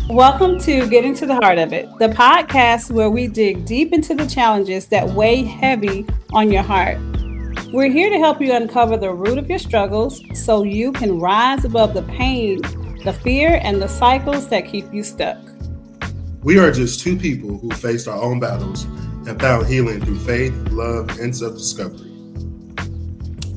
Welcome to Getting to the Heart of It, the podcast where we dig deep into the challenges that weigh heavy on your heart. We're here to help you uncover the root of your struggles so you can rise above the pain, the fear, and the cycles that keep you stuck. We are just two people who faced our own battles and found healing through faith, love, and self discovery.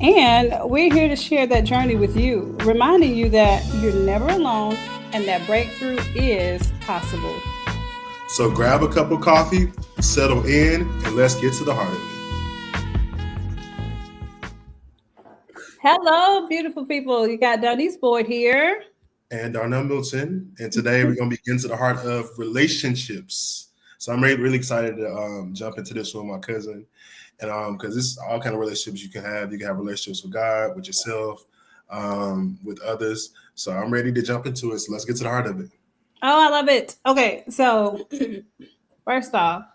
And we're here to share that journey with you, reminding you that you're never alone and that breakthrough is possible. So grab a cup of coffee, settle in, and let's get to the heart of it. Hello, beautiful people. You got Denise Boyd here. And Darnell Milton, and today we're going to begin to the heart of relationships. So I'm really excited to jump into this with my cousin, and because this is all kind of relationships you can have. You can have relationships with God, with yourself, with others. So I'm ready to jump into it. So let's get to the heart of it. Oh, I love it. Okay, so first off,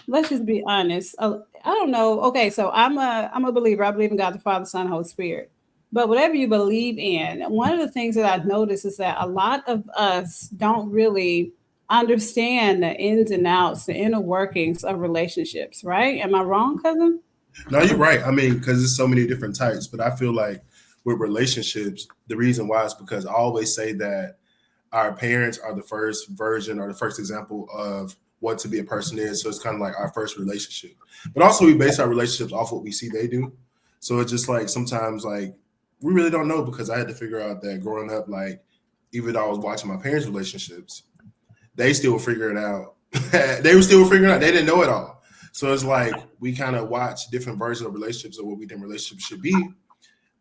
let's just be honest. I don't know. Okay, so I'm a believer. I believe in God the Father, Son, Holy Spirit. But whatever you believe in, one of the things that I've noticed is that a lot of us don't really understand the ins and outs, the inner workings of relationships, right? Am I wrong, cousin? No, you're right. I mean, because there's so many different types, but I feel like with relationships, the reason why is because I always say that our parents are the first version or the first example of what to be a person is. So it's kind of like our first relationship. But also we base our relationships off what we see they do. So it's just like sometimes like we really don't know because I had to figure out that growing up, like even though I was watching my parents' relationships, they still were figuring it out. They were still figuring it out. They didn't know it all. So it's like we kind of watch different versions of relationships or what we think relationships should be,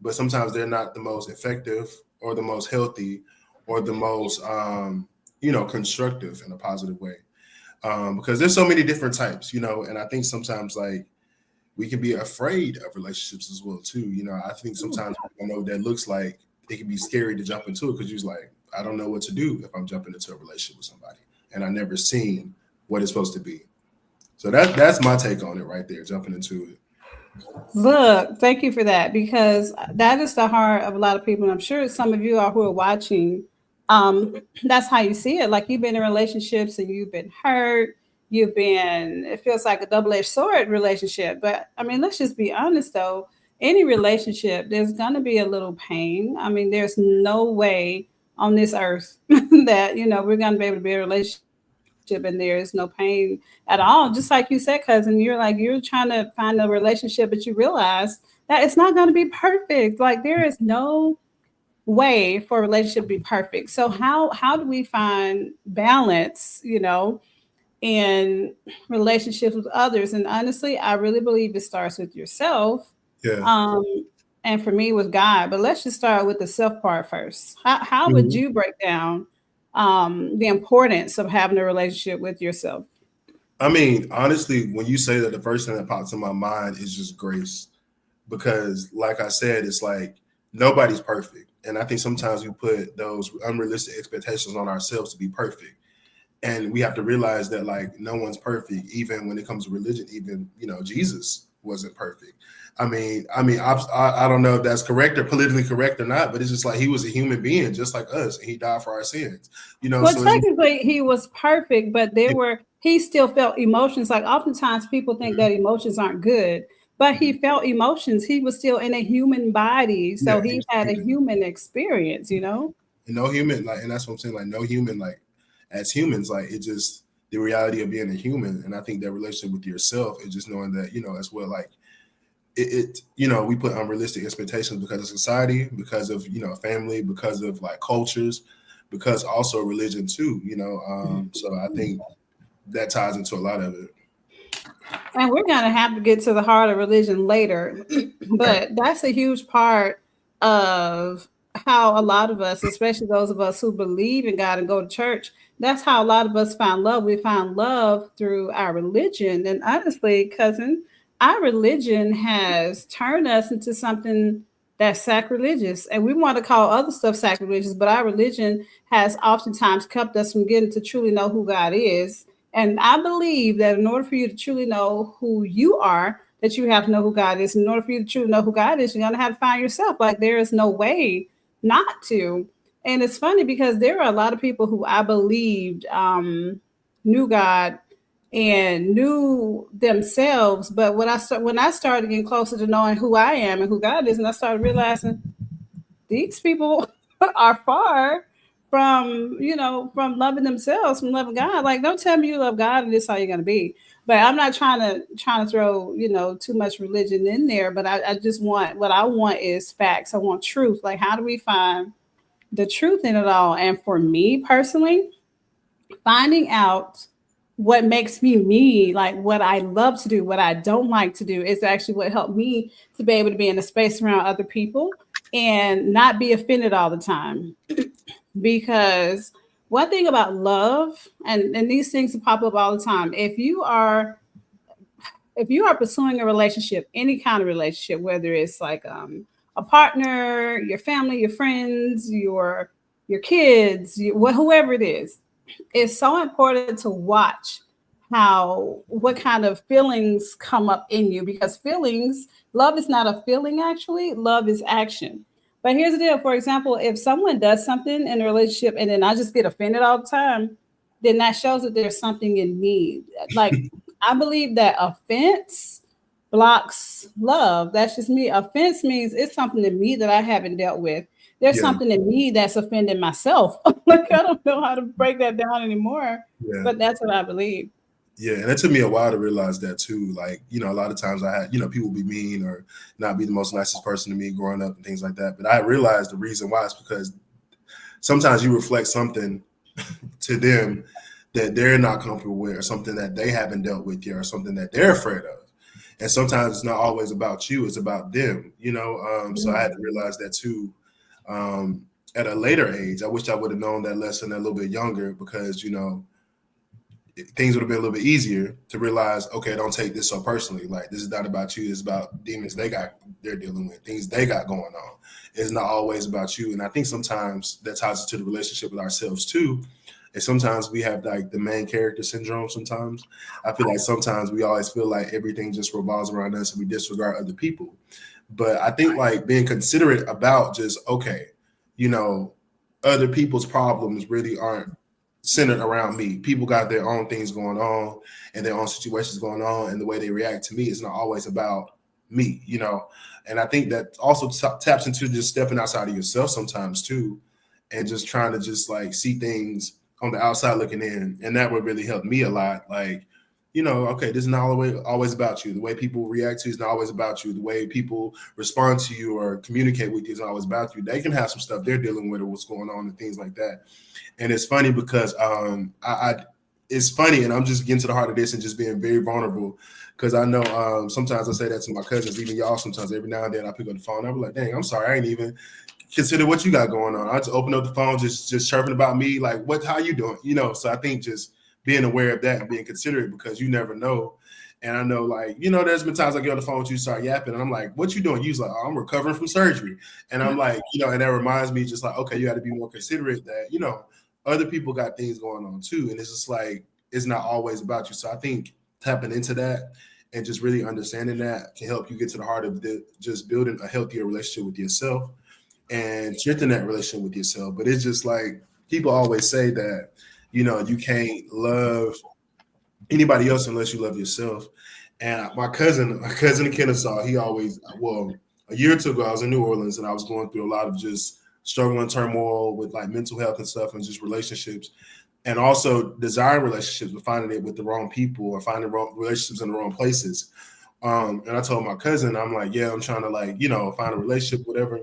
but sometimes they're not the most effective or the most healthy or the most constructive in a positive way. Because there's so many different types, and I think sometimes like we can be afraid of relationships as well too. I think sometimes I know what that looks like. It can be scary to jump into it because you're like, I don't know what to do if I'm jumping into a relationship with somebody and I never seen what it's supposed to be. So that's my take on it right there, jumping into it. Look, thank you for that because that is the heart of a lot of people. And I'm sure some of you are who are watching. That's how you see it. Like you've been in relationships and you've been hurt. It feels like a double-edged sword relationship. But I mean, let's just be honest though. Any relationship, there's gonna be a little pain. I mean, there's no way on this earth that we're gonna be able to be in a relationship and there is no pain at all. Just like you said, cousin, you're trying to find a relationship, but you realize that it's not going to be perfect. Like there is no way for a relationship to be perfect. So how do we find balance, in relationships with others? And honestly, I really believe it starts with yourself. Yeah. Um, and for me with God. But let's just start with the self part first. How would Mhm. you break down the importance of having a relationship with yourself? I mean, honestly, when you say that, the first thing that pops in my mind is just grace. Because, like I said, it's like nobody's perfect. And I think sometimes we put those unrealistic expectations on ourselves to be perfect. And we have to realize that, like, no one's perfect, even when it comes to religion, even, Jesus wasn't perfect. I don't know if that's correct or politically correct or not, but it's just like he was a human being just like us, and he died for our sins. Well, So it's just, technically, he was perfect, but he still felt emotions. Like oftentimes people think that emotions aren't good, but he felt emotions. He was still in a human body. yeah, So he he was had a human. human experience. And no human, like, and that's what I'm saying, like, no human, like, as humans, like, it just the reality of being a human. And I think that relationship with yourself is just knowing that, as well, like, we put unrealistic expectations because of society, because of, family, because of like cultures, because also religion too. So I think that ties into a lot of it. And we're going to have to get to the heart of religion later, Okay. but that's a huge part of how a lot of us, especially those of us who believe in God and go to church, that's how a lot of us find love. We find love through our religion. And honestly, cousin, our religion has turned us into something that's sacrilegious. And we want to call other stuff sacrilegious, but our religion has oftentimes kept us from getting to truly know who God is. And I believe that in order for you to truly know who you are, that you have to know who God is. In order for you to truly know who God is, you're gonna have to find yourself. Like there is no way not to. And it's funny because there are a lot of people who I believed knew God and knew themselves, but when I started getting closer to knowing who I am and who God is, and I started realizing these people are far from, from loving themselves, from loving God. Like, don't tell me you love God and this is how you're gonna be. But I'm not trying to throw, too much religion in there. But I just want, what I want is facts. I want truth. Like, how do we find the truth in it all? And for me personally, finding out what makes me me, like what I love to do, what I don't like to do, is actually what helped me to be able to be in a space around other people and not be offended all the time. Because one thing about love, and these things pop up all the time, if you are pursuing a relationship, any kind of relationship, whether it's like a partner, your family, your friends, your kids, whoever it is, it's so important to watch what kind of feelings come up in you, because feelings, love is not a feeling, actually love is action. But here's the deal: for example, if someone does something in a relationship and then I just get offended all the time, then that shows that there's something in me. Like, I believe that offense blocks love. That's just me. Offense means it's something in me that I haven't dealt with. There's Yeah, something in me that's offending myself. Like, I don't know how to break that down anymore, yeah. but that's what I believe. Yeah, and it took me a while to realize that too. Like, a lot of times I had, people be mean or not be the most nicest person to me growing up and things like that. But I realized the reason why is because sometimes you reflect something to them that they're not comfortable with, or something that they haven't dealt with yet, or something that they're afraid of. And sometimes it's not always about you; it's about them. So I had to realize that too. At a later age, I wish I would have known that lesson a little bit younger, because things would have been a little bit easier to realize, okay, don't take this so personally. Like, this is not about you. It's about demons they're dealing with, things they got going on. It's not always about you. And I think sometimes that ties into the relationship with ourselves too. And sometimes we have like the main character syndrome. Sometimes I feel like sometimes we always feel like everything just revolves around us and we disregard other people. But I think like being considerate about just, okay, you know, other people's problems really aren't centered around me. People got their own things going on and their own situations going on, and the way they react to me is not always about me. And I think that also taps into just stepping outside of yourself sometimes too, and just trying to just like see things on the outside looking in. And that would really help me a lot. Like, okay, this is not always about you. The way people react to you is not always about you. The way people respond to you or communicate with you is not always about you. They can have some stuff they're dealing with or what's going on and things like that. And it's funny because it's funny, and I'm just getting to the heart of this and just being very vulnerable, because I know sometimes I say that to my cousins, even y'all. Sometimes every now and then I pick up the phone, I'm like, dang, I'm sorry, I ain't even consider what you got going on. I just open up the phone, just chirping about me, like, how you doing? So I think just being aware of that and being considerate, because you never know. And I know, like, there's been times I get on the phone with you, start yapping, and I'm like, what you doing? You's like, oh, I'm recovering from surgery. And I'm like, and that reminds me just like, okay, you got to be more considerate that, other people got things going on too. And it's just like, it's not always about you. So I think tapping into that and just really understanding that can help you get to the heart of just building a healthier relationship with yourself and strengthen that relationship with yourself. But it's just like, people always say that, you can't love anybody else unless you love yourself. And my cousin in Kennesaw, a year or two ago, I was in New Orleans and I was going through a lot of just struggle and turmoil with like mental health and stuff, and just relationships, and also desiring relationships, but finding it with the wrong people or finding wrong relationships in the wrong places. And I told my cousin, I'm like, yeah, I'm trying to like, find a relationship, whatever.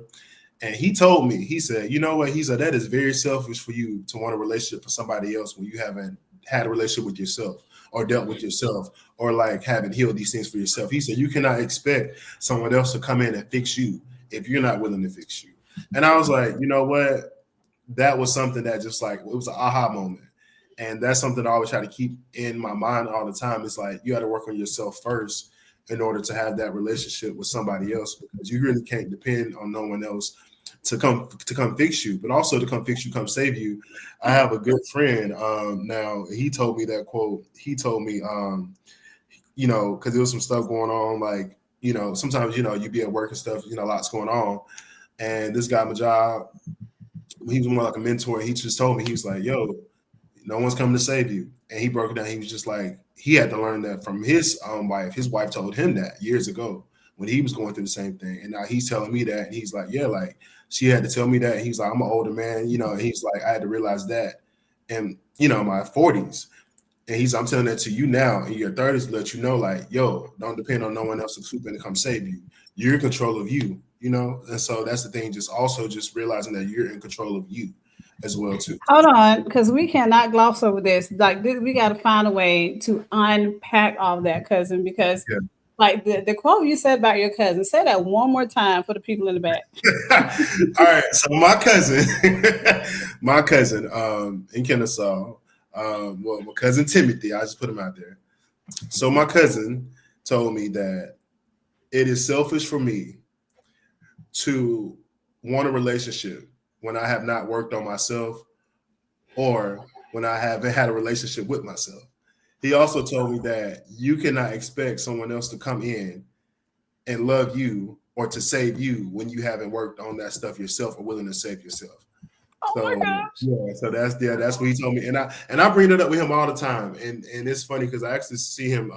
And he told me, he said, you know what? He said, that is very selfish for you to want a relationship for somebody else when you haven't had a relationship with yourself or dealt with yourself, or like haven't healed these things for yourself. He said, you cannot expect someone else to come in and fix you if you're not willing to fix you. And I was like, you know what? That was something that just like, it was an aha moment. And that's something I always try to keep in my mind all the time. It's like, you got to work on yourself first in order to have that relationship with somebody else, because you really can't depend on no one else to come fix you, but also to come fix you, come save you. I have a good friend now. He told me that quote. He told me, because there was some stuff going on, like, sometimes, you be at work and stuff, lots going on. And this guy, my job, he was more like a mentor. He just told me, he was like, yo, no one's coming to save you. And he broke it down. He was just like, he had to learn that from his wife. His wife told him that years ago when he was going through the same thing. And now he's telling me that. And he's like, yeah, like she had to tell me that. And he's like, I'm an older man, you know, and he's like, I had to realize that. And, you know, my 40s. And I'm telling that to you now in your 30s to let you know, like, yo, don't depend on no one else to swoop in to come save you. You're in control of you, you know? And so that's the thing, just also just realizing that you're in control of you as well, too. Hold on, because we cannot gloss over this. Like we got to find a way to unpack all of that, cousin, because Yeah. like the quote you said about your cousin, say that one more time for the people in the back. All right. So my cousin in Kennesaw, well, my cousin Timothy, I just put him out there. So my cousin told me that it is selfish for me to want a relationship when I have not worked on myself or when I haven't had a relationship with myself. He also told me that you cannot expect someone else to come in and love you or to save you when you haven't worked on that stuff yourself or willing to save yourself. Oh So my gosh. yeah, so that's what he told me, and I bring it up with him all the time, and it's funny because I actually see him.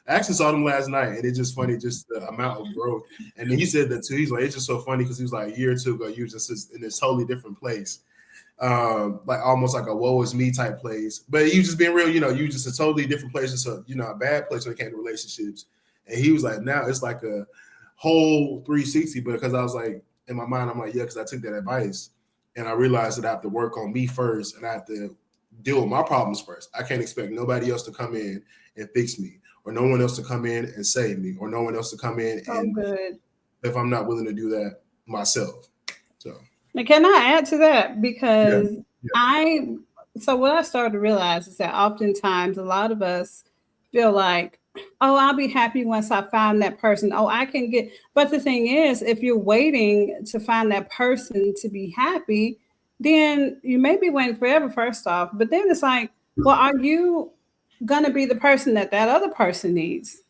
I actually saw him last night, and it's just funny, just the amount of growth. And then he said that too. He's like, it's just so funny because he was like a year or two ago, you was just in this totally different place, like almost like a woe is me type place. But you just being real, you know, you just a totally different place. It's a a bad place when it came to relationships. And he was like, now it's like a whole 360. But because I was like in my mind, I'm like, yeah, because I took that advice. And I realized that I have to work on me first and I have to deal with my problems first. I can't expect nobody else to come in and fix me or no one else to come in and save me or no one else to come in and good. if I'm not willing to do that myself. So Now, can I add to that? Because yeah. so what I started to realize is that oftentimes a lot of us feel like, oh, I'll be happy once I find that person. Oh, I can get, but the thing is, if you're waiting to find that person to be happy, then you may be waiting forever, first off. But then it's like, well, are you going to be the person that that other person needs?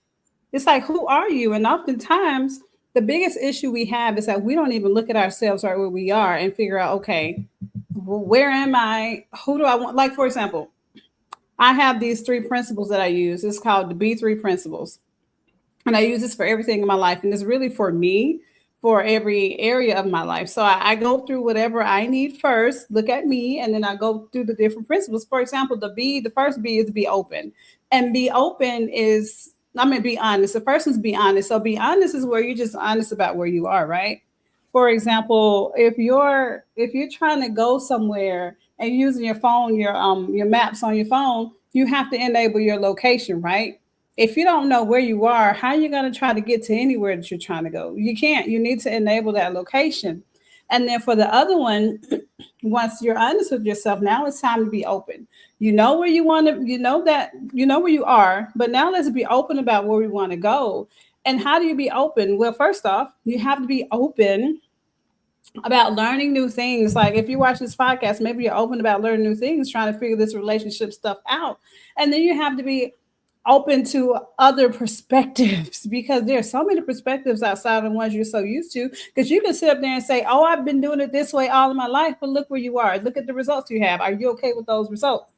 It's like, who are you? And oftentimes, the biggest issue we have is that we don't even look at ourselves right where we are and figure out, okay, where am I? Who do I want? Like, for example, I have these 3 principles that I use. It's called the B3 principles. And I use this for everything in my life. And it's really for me, for every area of my life. So I go through whatever I need first, look at me, and then I go through the different principles. For example, the first B is be open. And be open is, I mean, be honest. The first one's be honest. So be honest is where you're just honest about where you are, right? For example, if you're trying to go somewhere and using your phone, your maps on your phone, you have to enable your location, right? If you don't know where you are, how are you going to try to get to anywhere that you're trying to go? You can't. You need to enable that location. And then for the other one, once you're honest with yourself, now it's time to be open. You know where you want to, you know where you are, but now let's be open about where we want to go. And how do you be open? Well, first off, you have to be open about learning new things. Like if you watch this podcast, maybe you're open about learning new things, trying to figure this relationship stuff out. And then you have to be open to other perspectives because there are so many perspectives outside of the ones you're so used to. Because you can sit up there and say, oh, I've been doing it this way all of my life, but look where you are. Look at the results you have. Are you okay with those results?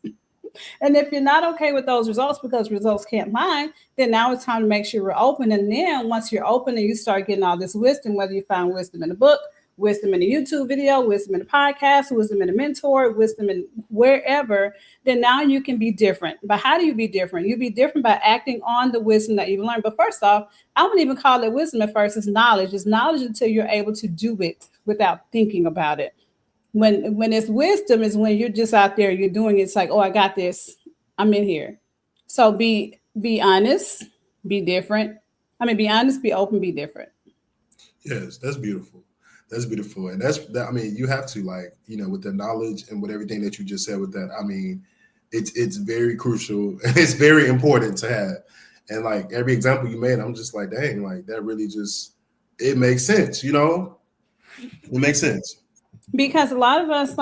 And if you're not okay with those results because results can't lie, then now it's time to make sure we're open. And then once you're open and you start getting all this wisdom, whether you find wisdom in a book, wisdom in a YouTube video, wisdom in a podcast, wisdom in a mentor, wisdom in wherever, then now you can be different. But how do you be different? You be different by acting on the wisdom that you've learned. But first off, I wouldn't even call it wisdom at first. It's knowledge. It's knowledge until you're able to do it without thinking about it. When it's wisdom is when you're just out there, you're doing it. It's like, oh, I got this. I'm in here. So be honest, be different. I mean, be honest, be open, be different. Yes, that's beautiful. That's beautiful. And I mean, you have to with the knowledge and with everything that you just said with that, I mean, it's very crucial and it's very important to have. And like every example you made, I'm just like, dang, like that really it makes sense, It makes sense. Because a lot of us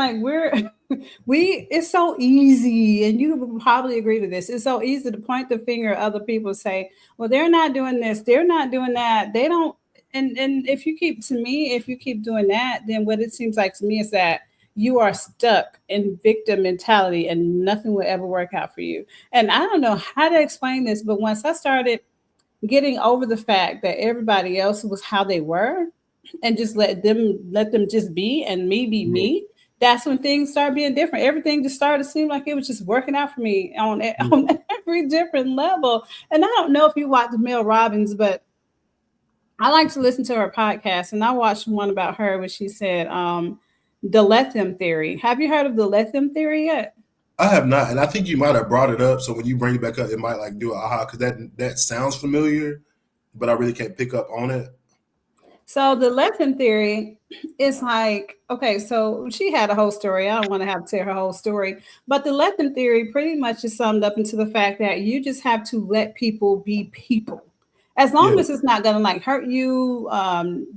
it's so easy, and you will probably agree to this. It's so easy to point the finger at other people and say, well, they're not doing this, they're not doing that, they don't. And if you keep doing that, then what it seems like to me is that you are stuck in victim mentality and nothing will ever work out for you. And I don't know how to explain this, but once I started getting over the fact that everybody else was how they were and just let them just be and me be Mhm. me, that's when things started being different. Everything just started to seem like it was just working out for me on Mhm. on every different level. And I don't know if you watched Mel Robbins, but I like to listen to her podcast, and I watched one about her where she said the let them theory. Have you heard of the let them theory yet? I have not, and I think you might have brought it up. So when you bring it back up, it might like do a aha because that sounds familiar, but I really can't pick up on it. So the lesson theory is like, okay, so she had a whole story. I don't want to have to tell her whole story, but the lesson theory pretty much is summed up into the fact that you just have to let people be people. As long Yeah, as it's not gonna like hurt you,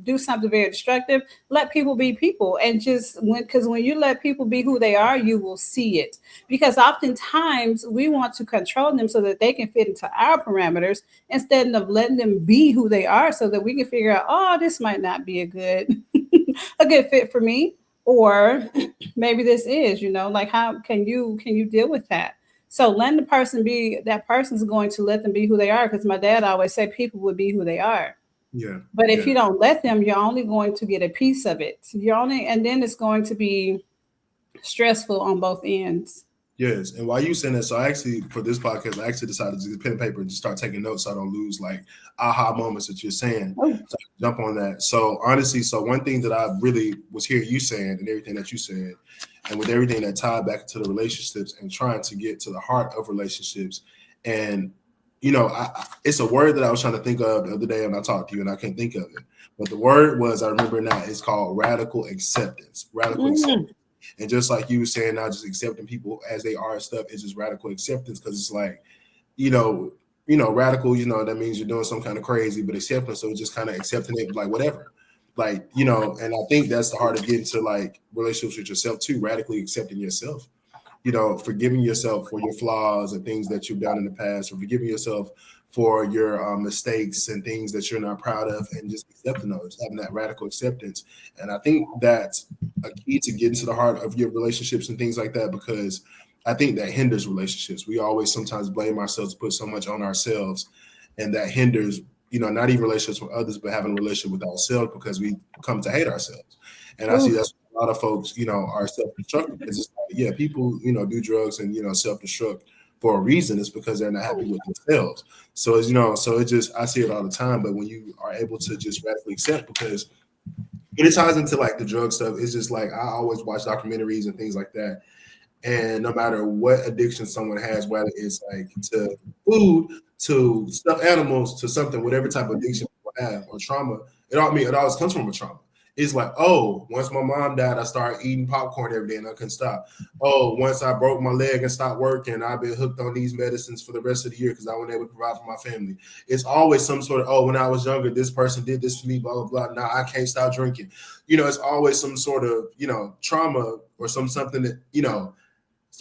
do something very destructive, let people be people. And just because when you let people be who they are, you will see it. Because oftentimes we want to control them so that they can fit into our parameters instead of letting them be who they are so that we can figure out, oh, this might not be a good a good fit for me, or maybe this is, like how can you deal with that? So letting the person be that person's going to let them be who they are, because my dad always said people would be who they are. yeah, But if yeah. you don't let them, you're only going to get a piece of it. And then it's going to be stressful on both ends. Yes, and while you saying that, so I actually for this podcast, I actually decided to get pen and paper and just start taking notes so I don't lose like aha moments that you're saying. Oh, So I can jump on that. So honestly, so one thing that I really was hearing you saying and everything that you said, and with everything that tied back to the relationships and trying to get to the heart of relationships, and it's a word that I was trying to think of the other day, and I talked to you, and I can't think of it. But the word was I remember now. It's called radical acceptance. Radical acceptance. mm, And just like you were saying, not just accepting people as they are and stuff, it's just radical acceptance because it's like, you know, radical, that means you're doing some kind of crazy, but acceptance, so just kind of accepting it like whatever. Like, and I think that's the heart of getting to like relationships with yourself too, radically accepting yourself, forgiving yourself for your flaws and things that you've done in the past, or forgiving yourself for your mistakes and things that you're not proud of, and just accepting those, having that radical acceptance. And I think that's a key to getting to the heart of your relationships and things like that, because I think that hinders relationships. We always sometimes blame ourselves, put so much on ourselves, and that hinders, not even relationships with others, but having a relationship with ourselves because we come to hate ourselves. And I see oof. that's a lot of folks, are self-destructive. It's just like, yeah, people, do drugs and, self-destruct for a reason. It's because they're not happy with themselves. So it's, so it just, I see it all the time. But when you are able to just radically accept, because it ties into like the drug stuff, it's just like, I always watch documentaries and things like that. And no matter what addiction someone has, whether it's like to food, to stuffed animals, to something, whatever type of addiction people have or trauma, it always comes from a trauma. It's like, oh, once my mom died, I started eating popcorn every day and I couldn't stop. Oh, once I broke my leg and stopped working, I've been hooked on these medicines for the rest of the year because I wasn't able to provide for my family. It's always some sort of, oh, when I was younger, this person did this for me, blah, blah, blah. Now I can't stop drinking. It's always some sort of, trauma or something that,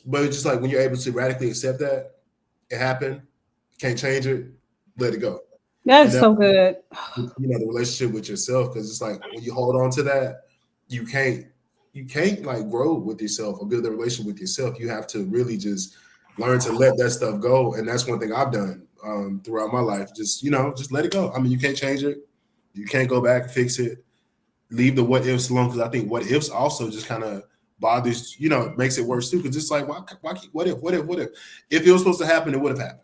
but it's just like when you're able to radically accept that it happened, can't change it, let it go. And That's that, so good. the relationship with yourself, because it's like when you hold on to that, you can't like grow with yourself or build a relationship with yourself. You have to really just learn to let that stuff go. And that's one thing I've done throughout my life. Just let it go. I mean, you can't change it. You can't go back and fix it. Leave the what ifs alone, because I think what ifs also just kind of bothers, makes it worse too. Because it's like, why keep what if? If it was supposed to happen, it would have happened.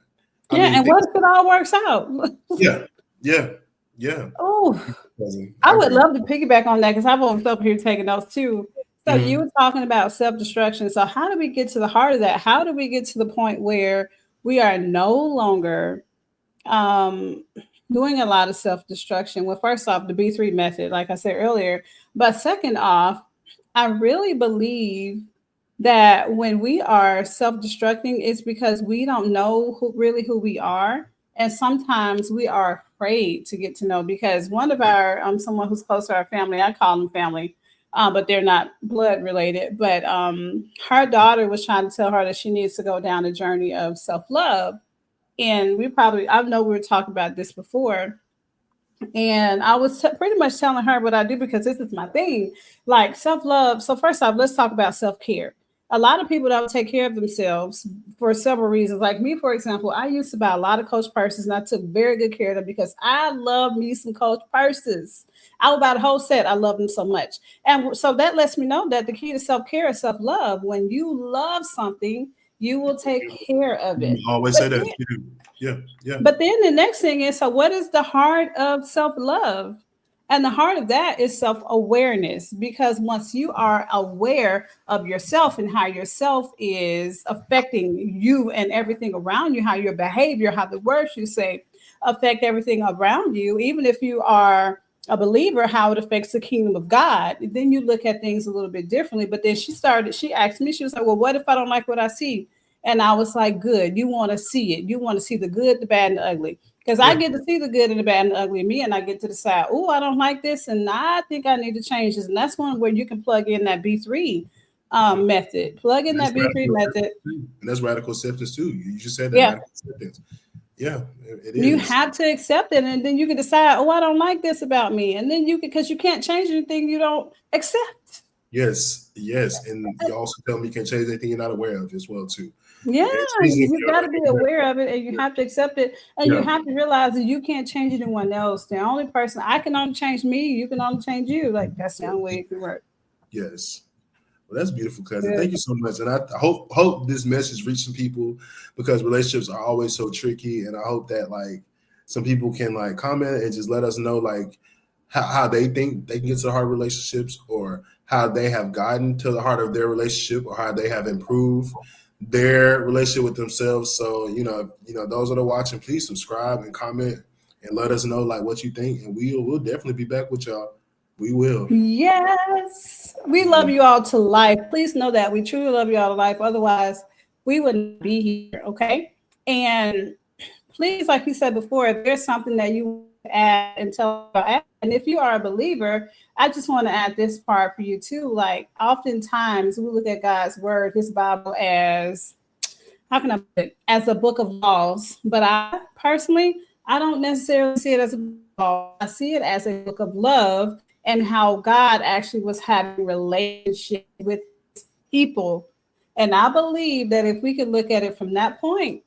I Yeah, mean, and what if it all works out? yeah, yeah, yeah. Oh, I I would agree. love to piggyback on that because I've always up here taking notes too. So you Mhm. were talking about self-destruction. So how do we get to the heart of that? How do we get to the point where we are no longer um, doing a lot of self-destruction? Well, first off, the B3 method, like I said earlier. But second off, I really believe that when we are self-destructing, it's because we don't know who we are, and sometimes we are afraid to get to know. Because one of our someone who's close to our family, I call them family, but they're not blood related. But her daughter was trying to tell her that she needs to go down a journey of self-love, and I know we were talking about this before, And I was pretty much telling her what I do because this is my thing, like self love. So, first off, let's talk about self care. A lot of people don't take care of themselves for several reasons. Like me, for example, I used to buy a lot of Coach purses and I took very good care of them because I love me some Coach purses. I would buy the whole set. I love them so much. And so that lets me know that the key to self care is self love. When you love something, you will take care of You it. always But say that then, too. Yeah, yeah. but then the next thing is, so what is the heart of self love? And the heart of that is self awareness. Because once you are aware of yourself and how yourself is affecting you and everything around you, how your behavior, how the words you say affect everything around you, even if you are a believer, how it affects the kingdom of God, then you look at things a little bit differently. But then she asked me, she was like, well, what if I don't like what I see? And I was like, good. You want to see it. You want to see the good, the bad, and the ugly. Because I Yeah. get to see the good and the bad and the ugly in me, and I get to decide, oh, I don't like this, and I think I need to change this. And that's one where you can plug in that B3 method. Plug in That's that B3 radical method. acceptance too. And that's radical acceptance too. You just said that Yeah. radical acceptance. Yeah, it You is. have to accept it, and then you can decide, oh, I don't like this about me. And then you can, because you can't change anything you don't accept. Yes, yes. And you also tell me you can't change anything you're not aware of as well too. Yeah, And changing if you got to be aware of it and you have to accept it. And you yeah, have to realize that you can't change anyone else. The only person I can only change me, you can only change you. Like that's the only way it can work. yes. Well, that's beautiful, cousin. Yeah. Thank you so much. And I hope this message reaches some people because relationships are always so tricky. And I hope that like some people can like comment and just let us know like how they think they can get to the heart of relationships or how they have gotten to the heart of their relationship or how they have improved their relationship with themselves. So, those that are watching, please subscribe and comment and let us know like what you think. And we'll definitely be back with y'all. We will. Yes. We love you all to life. Please know that we truly love you all to life. Otherwise, we wouldn't be here. Okay. And please, like you said before, if there's something that you want to add and tell about, and if you are a believer, I just want to add this part for you too. Like, oftentimes we look at God's word, his Bible, as how can I put it, as a book of laws. But I personally, I don't necessarily see it as a book of laws. I see it as a book of love and how God actually was having relationship with people. And I believe that if we could look at it from that point,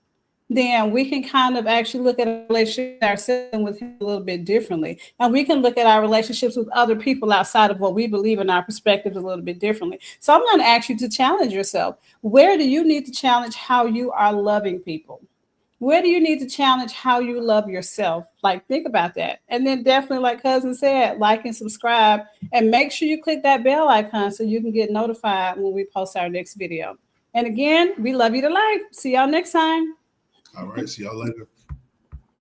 then we can kind of actually look at our relationship with ourselves and with him a little bit differently. And we can look at our relationships with other people outside of what we believe in our perspectives a little bit differently. So I'm going to ask you to challenge yourself. Where do you need to challenge how you are loving people? Where do you need to challenge how you love yourself? Like, think about that. And then definitely, like Cousin said, like and subscribe and make sure you click that bell icon so you can get notified when we post our next video. And again, we love you to life. See y'all next time. All right. See y'all later.